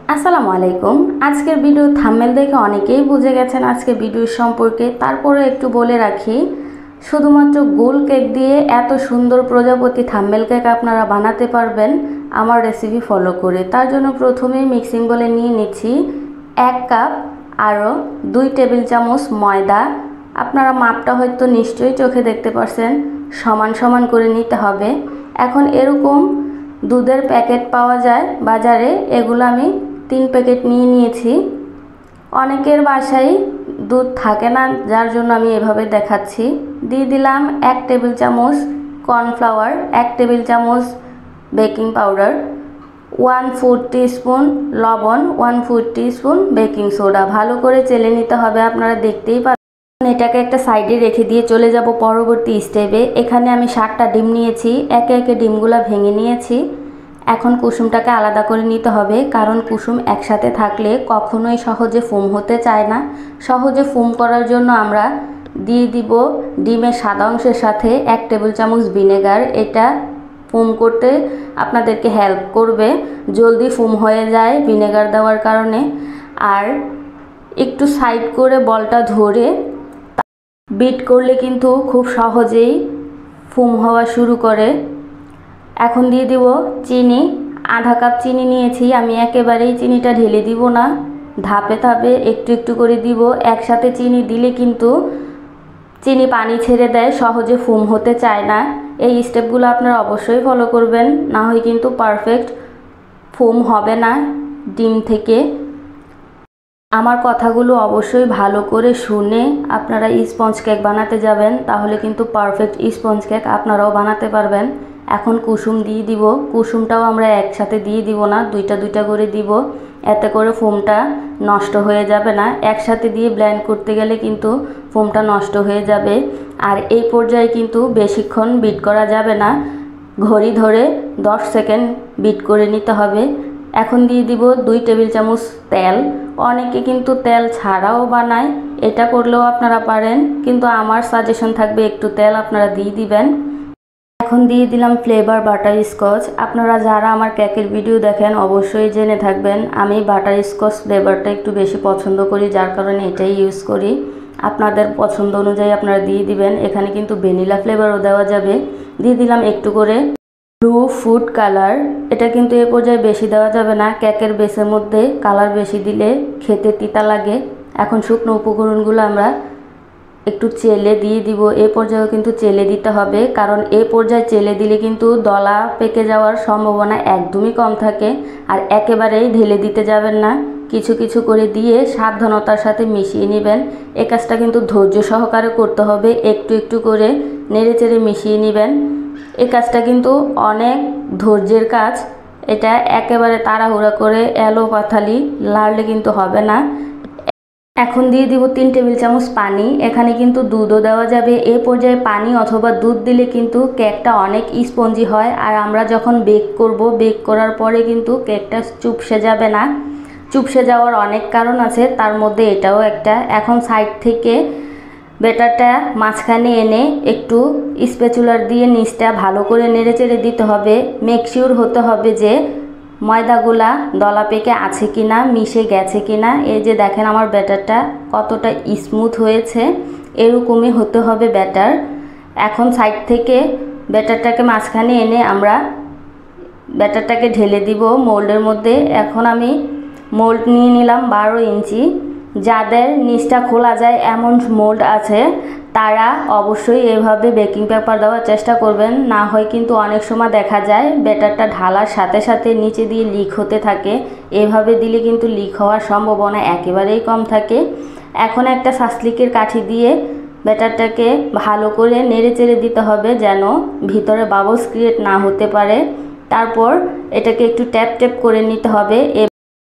আসসালামু আলাইকুম। আজকের ভিডিও থাম্বনেল দেখে অনেকেই বুঝে গেছেন আজকের ভিডিও সম্পর্কে। তারপরে একটু বলে রাখি, শুধুমাত্র গোল কেক দিয়ে এত সুন্দর প্রজাপতি থাম্বনেল কেক আপনারা বানাতে পারবেন আমার রেসিপি ফলো করে। তার জন্য প্রথমেই মিক্সিং বলে নিয়ে নিচ্ছি 1 কাপ আরও 2 টেবিল চামচ ময়দা। আপনারা মাপটা হয়তো নিশ্চয়ই চোখে দেখতে পারছেন, সমান সমান করে নিতে হবে। এখন এরকম দুধের প্যাকেট পাওয়া যায় বাজারে, এগুলো আমি 3 প্যাকেট নিয়ে নিয়েছি। অনেকের বাসায় দুধ থাকে না, যার জন্য আমি এভাবে দেখাচ্ছি। দিয়ে দিলাম 1 টেবিল চামচ কর্নফ্লাওয়ার, 1 টেবিল চামচ বেকিং পাউডার, 1/4 টিস্পুন লবণ, 1/4 টিস্পুন বেকিং সোডা। ভালো করে চেলে নিতে হবে, আপনারা দেখতেই পাচ্ছেন। এটাকে একটা সাইডে রেখে দিয়ে চলে যাব পরবর্তী স্টেপে। এখানে আমি 7টা ডিম নিয়েছি, একে একে ডিমগুলো ভেঙে নিয়েছি। এখন কুসুমটাকে আলাদা করে নিতে হবে, কারণ কুসুম একসাথে থাকলে কখনোই সহজে ফোম হতে চায় না। সহজে ফোম করার জন্য আমরা দিয়ে দিব ডিমের সাদা অংশের সাথে 1 টেবিল চামচ ভিনেগার। এটা ফোম করতে আপনাদেরকে হেল্প করবে, জলদি ফোম হয়ে যায় ভিনেগার দেওয়ার কারণে। আর একটু সাইড করে বলটা ধরে বিট করলে কিন্তু খুব সহজেই ফোম হওয়া শুরু করে। এখন দিয়ে দিব চিনি, আধা কাপ চিনি নিয়েছি আমি। একেবারেই চিনিটা ঢেলে দিব না, ধাপে ধাপে একটু একটু করে দিব। একসাথে চিনি দিলে কিন্তু চিনি পানি ছেড়ে দেয়, সহজে ফোম হতে চায় না। এই স্টেপগুলো আপনারা অবশ্যই ফলো করবেন, না হয় কিন্তু পারফেক্ট ফোম হবে না ডিম থেকে। আমার কথাগুলো অবশ্যই ভালো করে শুনে আপনারা স্পঞ্জ কেক বানাতে যাবেন, তাহলে কিন্তু পারফেক্ট স্পঞ্জ কেক আপনারাও বানাতে পারবেন। এখন কুসুম দিয়ে দিব, কুসুমটাও আমরা একসাথে দিয়ে দিব না, দুইটা দুইটা করে দিব, এতে করে ফোমটা নষ্ট হয়ে যাবে না। একসাথে দিয়ে ব্লেন্ড করতে গেলে কিন্তু ফোমটা নষ্ট হয়ে যাবে। আর এই পর্যায়ে কিন্তু বেশিক্ষণ বিট করা যাবে না, ঘড়ি ধরে 10 সেকেন্ড বিট করে নিতে হবে। এখন দিয়ে দিব 2 টেবিল চামচ তেল। অনেকে কিন্তু তেল ছাড়াও বানায়, এটা করলেও আপনারা পারেন, কিন্তু আমার সাজেশন থাকবে একটু তেল আপনারা দিয়ে দিবেন। এখন দিয়ে দিলাম ফ্লেভার বাটার স্কচ। আপনারা যারা আমার কেকের ভিডিও দেখেন অবশ্যই জেনে থাকবেন আমি বাটার স্কচ ফ্লেভারটা একটু বেশি পছন্দ করি, যার কারণে এটাই ইউজ করি। আপনাদের পছন্দ অনুযায়ী আপনারা দিয়ে দিবেন। এখানে কিন্তু ভ্যানিলা ফ্লেভারও দেওয়া যাবে। দিয়ে দিলাম একটু করে ব্লু ফুড কালার। এটা কিন্তু এ পর্যায়ে বেশি দেওয়া যাবে না, কেকের বেসের মধ্যে কালার বেশি দিলে খেতে তিতা লাগে। এখন শুকনো উপকরণগুলো আমরা একটু চেলে দিয়ে দিব। এ পর্যায়েও কিন্তু চেলে দিতে হবে, কারণ এ পর্যায়ে চেলে দিলে কিন্তু দলা পেকে যাওয়ার সম্ভাবনা একদমই কম থাকে। আর একেবারেই ঢেলে দিতে যাবেন না, কিছু কিছু করে দিয়ে সাবধানতার সাথে মিশিয়ে নেবেন। এ কাজটা কিন্তু ধৈর্য সহকারে করতে হবে, একটু একটু করে নেড়ে চেড়ে মিশিয়ে নেবেন। এই কাজটা কিন্তু অনেক ধৈর্যের কাজ, এটা একেবারে তাড়াহুড়া করে এলো পাথালি লাড়লে কিন্তু হবে না। এখন দিয়ে দিব 3 টেবিল চামচ পানি। এখানে কিন্তু দুধও দেওয়া যাবে। এই পর্যায়ে পানি অথবা দুধ দিলে কিন্তু কেকটা অনেক স্পঞ্জি হয়, আর আমরা যখন বেক করব, বেক করার পরে কিন্তু কেকটা চুপসে যাবে না। চুপসে যাওয়ার অনেক কারণ আছে, তার মধ্যে এটাও একটা। এখন সাইড থেকে ব্যাটারটা মাঝখানে এনে একটু স্প্যাচুলার দিয়ে নিচটা ভালো করে নেড়েচেড়ে দিতে হবে। মেকশিওর হতে হবে যে ময়দাগুলা দলা পেকে আছে কিনা, মিশে গেছে কিনা। এই যে দেখেন আমার ব্যাটারটা কতটা স্মুথ হয়েছে, এরকমই হতে হবে ব্যাটার। এখন সাইড থেকে ব্যাটারটাকে মাঝখানে এনে আমরা ব্যাটারটাকে ঢেলে দিব মোল্ডের মধ্যে। এখন আমি মোল্ড নিয়ে নিলাম 12 ইঞ্চি। যাদের নিচটা খোলা যায় এমন মোল্ড আছে তারা অবশ্যই এভাবে বেকিং পেপার দেওয়ার চেষ্টা করবেন, না হয় কিন্তু অনেক সময় দেখা যায় ব্যাটারটা ঢালার সাথে সাথে নিচে দিয়ে লিক হতে থাকে। এভাবে দিলে কিন্তু লিক হওয়ার সম্ভাবনা একেবারেই কম থাকে। এখন একটা সাসলিকের কাঠি দিয়ে ব্যাটারটাকে ভালো করে নেড়ে চেড়ে দিতে হবে, যেন ভিতরে বাবলস ক্রিয়েট না হতে পারে। তারপর এটাকে একটু ট্যাপ ট্যাপ করে নিতে হবে।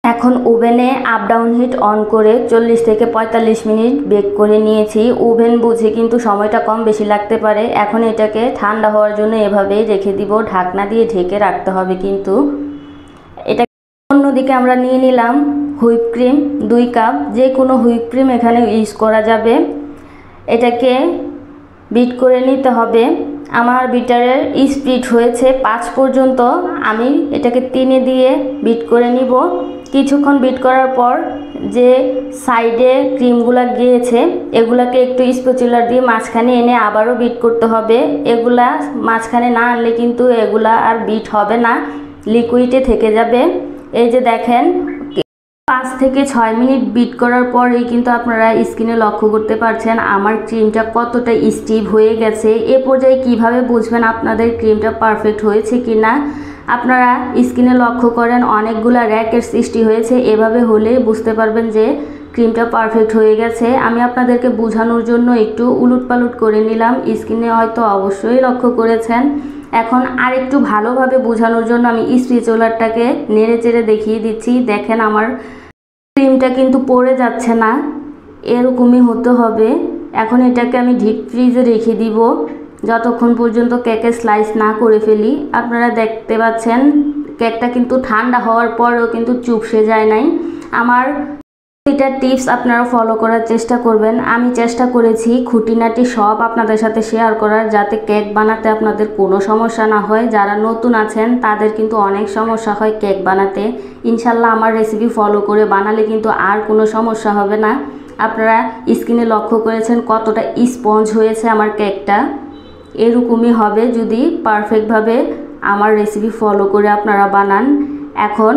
এখন ওভেনে আপ ডাউন হিট অন করে 40 থেকে 45 মিনিট বেক করে নিয়েছি। ওভেন বুঝে কিন্তু সময়টা কম বেশি লাগতে পারে। এখন এটাকে ঠান্ডা হওয়ার জন্য এভাবেই রেখে দিব, ঢাকনা দিয়ে ঢেকে রাখতে হবে। কিন্তু এটা অন্যদিকে আমরা নিয়ে নিলাম হুইপ ক্রিম 2 কাপ। যে কোনো হুইপ ক্রিম এখানে ইউজ করা যাবে। এটাকে বিট করে নিতে হবে। আমার বিটারের স্পিড হয়েছে 5 পর্যন্ত। আমি এটাকে 3-এ দিয়ে বিট করে নিব। কিছুক্ষণ বিট করার পর যে সাইডে ক্রিমগুলো গিয়েছে এগুলাকে একটু স্প্যাচুলার দিয়ে মাঝখানে এনে আবারও বিট করতে হবে। এগুলা মাঝখানে না আনলে কিন্তু এগুলা আর বিট হবে না, লিকুইডে থেকে যাবে। এই যে দেখেন 5 থেকে 6 মিনিট বিট করার পরেই কিন্তু আপনারা স্কিনে লক্ষ্য করতে পারছেন আমার ক্রিমটা কতটা স্টিভ হয়ে গেছে। এ পর্যায়ে কিভাবে বুঝবেন আপনাদের ক্রিমটা পারফেক্ট হয়েছে কিনা? আপনারা স্কিনে লক্ষ্য করেন অনেকগুলা র্যাকের সৃষ্টি হয়েছে, এভাবে হলে বুঝতে পারবেন যে ক্রিমটা পারফেক্ট হয়ে গেছে। আমি আপনাদেরকে বোঝানোর জন্য একটু উলটপালট করে নিলাম, স্কিনে হয়তো অবশ্যই লক্ষ্য করেছেন। এখন আর একটু ভালোভাবে বোঝানোর জন্য আমি স্প্যাচুলারটাকে নেড়ে চেড়ে দেখিয়ে দিচ্ছি। দেখেন আমার ক্রিমটা কিন্তু পড়ে যাচ্ছে না, এরকমই হতে হবে। এখন এটাকে আমি ডিপ ফ্রিজে রেখে দিব যতক্ষণ পর্যন্ত কেকের স্লাইস না করে ফেলি। আপনারা দেখতে পাচ্ছেন কেকটা কিন্তু ঠান্ডা হওয়ার পরেও কিন্তু চুপসে যায় নাই। আমার এটা টিপস আপনারা ফলো করার চেষ্টা করবেন। আমি চেষ্টা করেছি খুঁটিনাটি সব আপনাদের সাথে শেয়ার করার, যাতে কেক বানাতে আপনাদের কোনো সমস্যা না হয়। যারা নতুন আছেন তাদের কিন্তু অনেক সমস্যা হয় কেক বানাতে। ইনশাল্লাহ আমার রেসিপি ফলো করে বানালে কিন্তু আর কোনো সমস্যা হবে না। আপনারা স্কিনে লক্ষ্য করেছেন কতটা স্পঞ্জ হয়েছে আমার কেকটা, এরকমই হবে যদি পারফেক্টভাবে আমার রেসিপি ফলো করে আপনারা বানান। এখন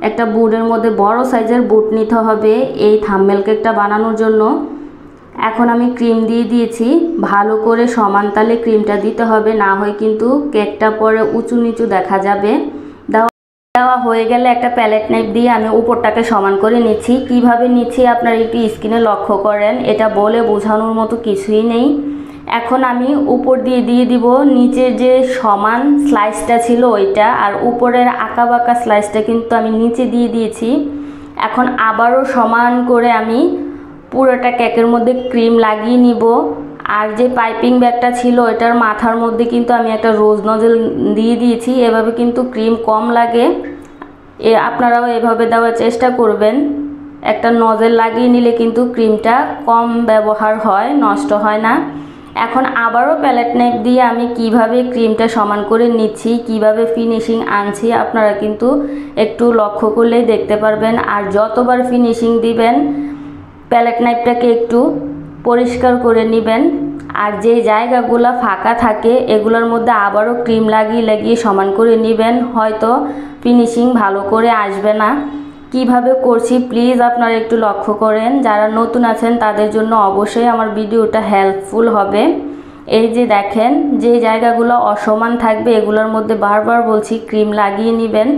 একটা বোর্ডের মধ্যে বড় সাইজের বোর্ড নিতে হবে এই থাম্বনেল কেকটা বানানোর জন্য। এখন আমি ক্রিম দিয়ে দিয়েছি, ভালো করে সমান তালে ক্রিমটা দিতে হবে, না হয় কিন্তু কেকটা পরে উঁচু নিচু দেখা যাবে। দেওয়া হয়ে গেলে একটা প্যালেট নাইফ দিয়ে আমি উপরটাকে সমান করে নিচ্ছি। কিভাবে নিচ্ছি আপনারা একটু স্কিনে লক্ষ্য করেন, এটা বলে বোঝানোর মতো কিছুই নেই। এখন আমি উপর দিয়ে দিব নিচের যে সমান স্লাইসটা ছিল ওইটা, আর উপরের আঁকা বাঁকা স্লাইসটা কিন্তু আমি নিচে দিয়ে দিয়েছি। এখন আবারও সমান করে আমি পুরোটা কেকের মধ্যে ক্রিম লাগিয়ে নিব। আর যে পাইপিং ব্যাগটা ছিল ওইটার মাথার মধ্যে কিন্তু আমি একটা রোজ নজেল দিয়ে দিয়েছি। এভাবে কিন্তু ক্রিম কম লাগে, আপনারাও এভাবে দেওয়ার চেষ্টা করবেন। একটা নজেল লাগিয়ে নিলে কিন্তু ক্রিমটা কম ব্যবহার হয়, নষ্ট হয় না। এখন আবারও প্যালেট নাইফ দিয়ে আমি কিভাবে ক্রিমটা সমান করে নিচ্ছি, কিভাবে ফিনিশিং আনছি, আপনারা কিন্তু একটু লক্ষ্য করলেই দেখতে পারবেন। আর যতবার ফিনিশিং দিবেন প্যালেট নাইফটাকে একটু পরিষ্কার করে নেবেন। আর যে জায়গাগুলো ফাঁকা থাকে এগুলোর মধ্যে আবারও ক্রিম লাগিয়ে সমান করে নেবেন, হয়তো ফিনিশিং ভালো করে আসবে না। কিভাবে করছি প্লিজ আপনারা একটু লক্ষ্য করেন। যারা নতুন আছেন তাদের জন্য অবশ্যই আমার ভিডিওটা হেল্পফুল হবে। এই যে দেখেন যে জায়গাগুলো অসমান থাকবে এগুলোর মধ্যে বারবার বলছি ক্রিম লাগিয়ে নেবেন।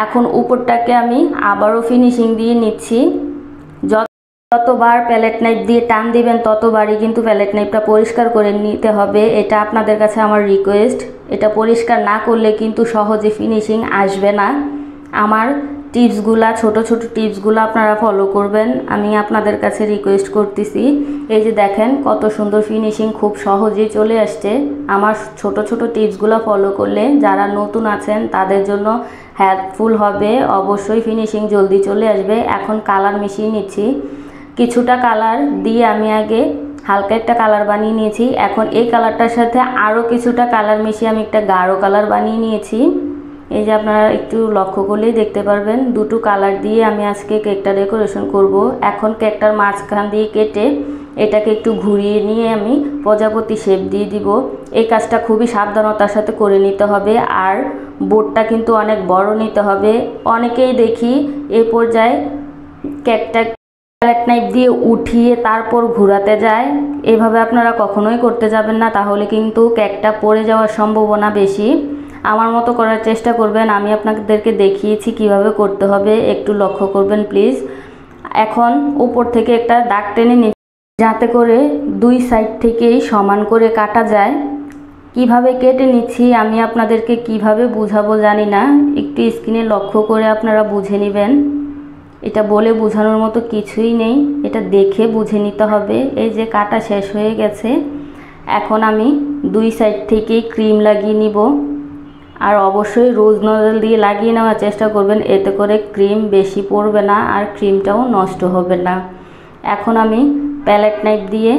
এখন উপরটাকে আমি আবারও ফিনিশিং দিয়ে নিচ্ছি। যতবার প্যালেট নাইফ দিয়ে টান দিবেন ততবারই কিন্তু প্যালেট নাইফটা পরিষ্কার করে নিতে হবে, এটা আপনাদের কাছে আমার রিকোয়েস্ট। এটা পরিষ্কার না করলে কিন্তু সহজে ফিনিশিং আসবে না। আমার টিপসগুলা ছোট টিপসগুলো আপনারা ফলো করবেন, আমি আপনাদের কাছে রিকোয়েস্ট করতেছি। এই যে দেখেন কত সুন্দর ফিনিশিং খুব সহজেই চলে আসছে আমার ছোট টিপসগুলো ফলো করলে। যারা নতুন আছেন তাদের জন্য হেল্পফুল হবে, অবশ্যই ফিনিশিং জলদি চলে আসবে। এখন কালার মিশিয়ে নিচ্ছি, কিছুটা কালার দিয়ে আমি আগে হালকা একটা কালার বানিয়ে নিয়েছি। এখন এই কালারটার সাথে আরও কিছুটা কালার মিশিয়ে আমি একটা গাঢ় কালার বানিয়ে নিয়েছি। এই যে আপনারা একটু লক্ষ্য করলেই দেখতে পারবেন দুটো কালার দিয়ে আমি আজকে কেকটা ডেকোরেশন করব। এখন কেকটার মাঝখান দিয়ে কেটে এটাকে একটু ঘুরিয়ে নিয়ে আমি প্রজাপতি শেপ দিয়ে দিব। এই কাজটা খুবই সাবধানতার সাথে করে নিতে হবে, আর বোর্ডটা কিন্তু অনেক বড় নিতে হবে। অনেকেই দেখি এই পর্যায়ে কেকটা প্যালেট নাইফ দিয়ে উঠিয়ে তারপর ঘোরাতে যায়, এভাবে আপনারা কখনোই করতে যাবেন না, তাহলে কিন্তু কেকটা পড়ে যাওয়ার সম্ভাবনা বেশি। আমার মতো করার চেষ্টা করবেন, আমি আপনাদেরকে দেখিয়েছি কিভাবে করতে হবে, একটু লক্ষ্য করবেন প্লিজ। এখন উপর থেকে একটা দাগ টেনে নিন যাতে করে দুই সাইড থেকেই সমান করে কাটা যায়। কিভাবে কেটে নিচ্ছি আমি আপনাদেরকে কিভাবে বুঝাবো জানি না, একটু স্ক্রিনে লক্ষ্য করে আপনারা বুঝে নেবেন। এটা বলে বোঝানোর মতো কিছুই নেই, এটা দেখে বুঝে নিতে হবে। এই যে কাটা শেষ হয়ে গেছে, এখন আমি দুই সাইড থেকেই ক্রিম লাগিয়ে নিব। আর অবশ্যই রোজ নজেল দিয়ে লাগিয়ে নেওয়ার চেষ্টা করবেন, এতে করে ক্রিম বেশি পড়বে না আর ক্রিমটাও নষ্ট হবে না। এখন আমি প্যালেট নাইফ দিয়ে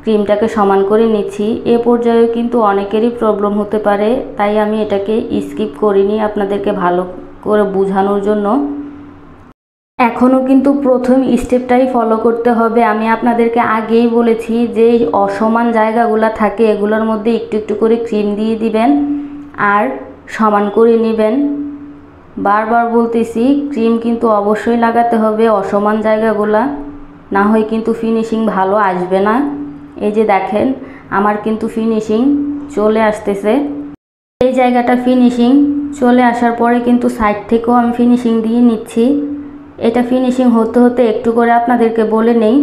ক্রিমটাকে সমান করে নিচ্ছি। এ পর্যায়ে কিন্তু অনেকেরই প্রবলেম হতে পারে, তাই আমি এটাকে স্কিপ করিনি আপনাদেরকে ভালো করে বোঝানোর জন্য। এখনও কিন্তু প্রথম স্টেপটাই ফলো করতে হবে। আমি আপনাদেরকে আগেই বলেছি যে অসমান জায়গাগুলো থাকে এগুলোর মধ্যে একটু একটু করে ক্রিম দিয়ে দিবেন আর সমান করে নেবেন। বারবার বলতেছি ক্রিম কিন্তু অবশ্যই লাগাতে হবে অসমান জায়গাগুলা, না হয় কিন্তু ফিনিশিং ভালো আসবে না। এই যে দেখেন আমার কিন্তু ফিনিশিং চলে আসতেছে। এই জায়গাটা ফিনিশিং চলে আসার পরে কিন্তু সাইড থেকেও আমি ফিনিশিং দিয়ে নিচ্ছি। এটা ফিনিশিং হতে হতে একটু করে আপনাদেরকে বলে নেই,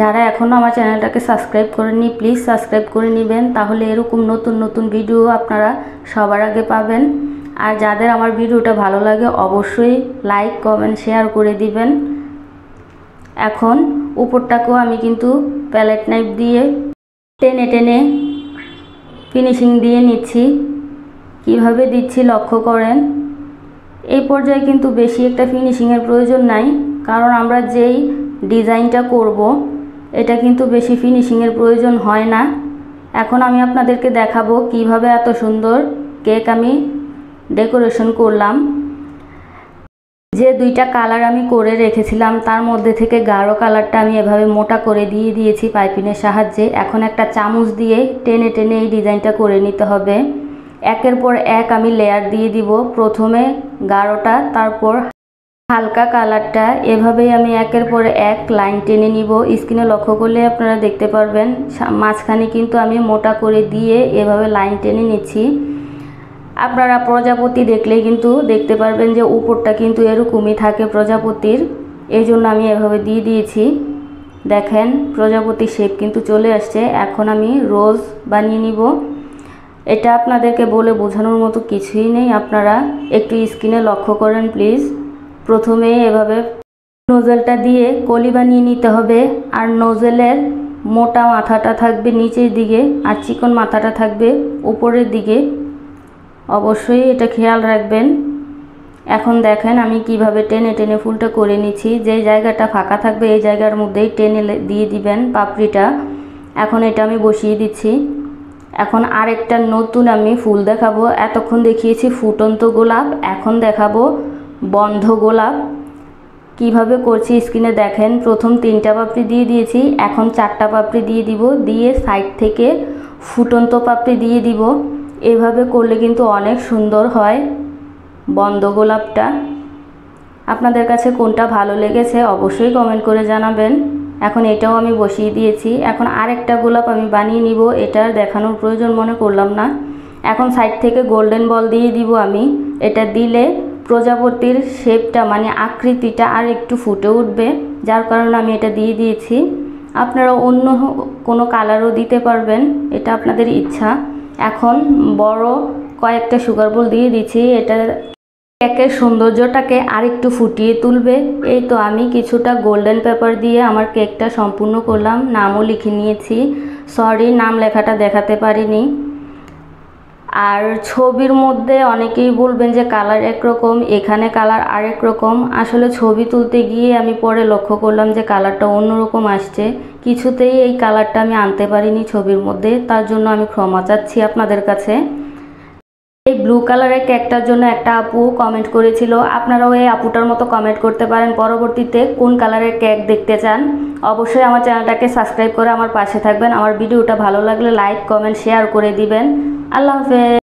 যারা এখনও আমার চ্যানেলটাকে সাবস্ক্রাইব করেননি প্লিজ সাবস্ক্রাইব করে নেবেন, তাহলে এরকম নতুন নতুন ভিডিও আপনারা সবার আগে পাবেন। আর যাদের আমার ভিডিওটা ভালো লাগে অবশ্যই লাইক কমেন্ট শেয়ার করে দিবেন। এখন উপরটাকেও আমি কিন্তু প্যালেট নাইফ দিয়ে টেনে টেনে ফিনিশিং দিয়ে নিচ্ছি। কিভাবে দিচ্ছি লক্ষ্য করেন। এই পর্যায়ে কিন্তু বেশি একটা ফিনিশিংয়ের প্রয়োজন নাই, কারণ আমরা যেই ডিজাইনটা করব এটা কিন্তু বেশি ফিনিশিংয়ের প্রয়োজন হয় না। এখন আমি আপনাদেরকে দেখাবো কিভাবে এত সুন্দর কেক আমি ডেকোরেশন করলাম। যে দুইটা কালার আমি করে রেখেছিলাম তার মধ্যে থেকে গাঢ় কালারটা আমি এভাবে মোটা করে দিয়ে দিয়েছি পাইপিনের সাহায্যে। এখন একটা চামচ দিয়ে টেনে টেনে এই ডিজাইনটা করে নিতে হবে। একের পর এক আমি লেয়ার দিয়ে দিব, প্রথমে গাঢ়টা তারপর হালকা কালারটা, এভাবেই আমি একের পর এক লাইন টেনে নিব। স্ক্রিনে লক্ষ্য করলে আপনারা দেখতে পারবেন মাঝখানে কিন্তু আমি মোটা করে দিয়ে এভাবে লাইন টেনে নিচ্ছি। আপনারা প্রজাপতি দেখলেই কিন্তু দেখতে পারবেন যে উপরটা কিন্তু এরকমই থাকে প্রজাপতির, এই জন্য আমি এভাবে দিয়ে দিয়েছি। দেখেন প্রজাপতির শেপ কিন্তু চলে আসছে। এখন আমি রোজ বানিয়ে নিব। এটা আপনাদেরকে বলে বোঝানোর মতো কিছুই নেই, আপনারা একটু স্ক্রিনে লক্ষ্য করেন প্লিজ। প্রথমে এভাবে নোজেলটা দিয়ে কলি বানিয়ে নিতে হবে, আর নোজেলের মোটা মাথাটা থাকবে নিচের দিকে আর চিকন মাথাটা থাকবে উপরের দিকে, অবশ্যই এটা খেয়াল রাখবেন। এখন দেখেন আমি কিভাবে টেনে টেনে ফুলটা করে নিচ্ছি। যে জায়গাটা ফাঁকা থাকবে এই জায়গার মধ্যেই টেনে দিয়ে দিবেন পাপড়িটা। এখন এটা আমি বসিয়ে দিচ্ছি। এখন আরেকটা নতুন আমি ফুল দেখাবো। এতক্ষণ দেখিয়েছি ফুটন্ত গোলাপ, এখন দেখাবো বন্ধ গোলাপ। কিভাবে করছি স্ক্রিনে দেখেন। প্রথম 3টা পাপড়ি দিয়ে দিয়েছি, এখন 4টা পাপড়ি দিয়ে দিব, দিয়ে সাইড থেকে ফুটন্ত পাপড়ি দিয়ে দিব। এভাবে করলে কিন্তু অনেক সুন্দর হয় বন্ধ গোলাপটা। আপনাদের কাছে কোনটা ভালো লেগেছে অবশ্যই কমেন্ট করে জানাবেন। এখন এটাও আমি বসিয়ে দিয়েছি। এখন আরেকটা গোলাপ আমি বানিয়ে নিব, এটার দেখানোর প্রয়োজন মনে করলাম না। এখন সাইড থেকে গোল্ডেন বল দিয়ে দিব আমি। এটা দিলে প্রজাপতির শেপটা মানে আকৃতিটা আর একটু ফুটে উঠবে, যার কারণে আমি এটা দিয়ে দিয়েছি। আপনারা অন্য কোনো কালারও দিতে পারবেন, এটা আপনাদের ইচ্ছা। এখন বড় কয়েকটা সুগার বল দিয়ে দিচ্ছি, এটা কেকের সৌন্দর্যটাকে আরেকটু ফুটিয়ে তুলবে। এই তো আমি কিছুটা গোল্ডেন পেপার দিয়ে আমার কেকটা সম্পূর্ণ করলাম, নামও লিখে নিয়েছি। সরি নাম লেখাটা দেখাতে পারিনি। আর ছবির মধ্যে অনেকেই বলবেন যে কালার একরকম, এখানে কালার আরেক রকম। আসলে ছবি তুলতে গিয়ে আমি পরে লক্ষ্য করলাম যে কালারটা অন্যরকম আসছে, কিছুতেই এই কালারটা আমি আনতে পারিনি ছবির মধ্যে, তার জন্য আমি ক্ষমা চাচ্ছি আপনাদের কাছে। এই ব্লু কালারের কেকটার জন্য একটা আপু কমেন্ট করেছিল, আপনারাও এই আপুটার মতো কমেন্ট করতে পারেন পরবর্তীতে কোন কালারের কেক দেখতে চান। অবশ্যই আমার চ্যানেলটাকে সাবস্ক্রাইব করে আমার পাশে থাকবেন। আমার ভিডিওটা ভালো লাগলে লাইক কমেন্ট শেয়ার করে দিবেন। আল্লাহ হাফেজ।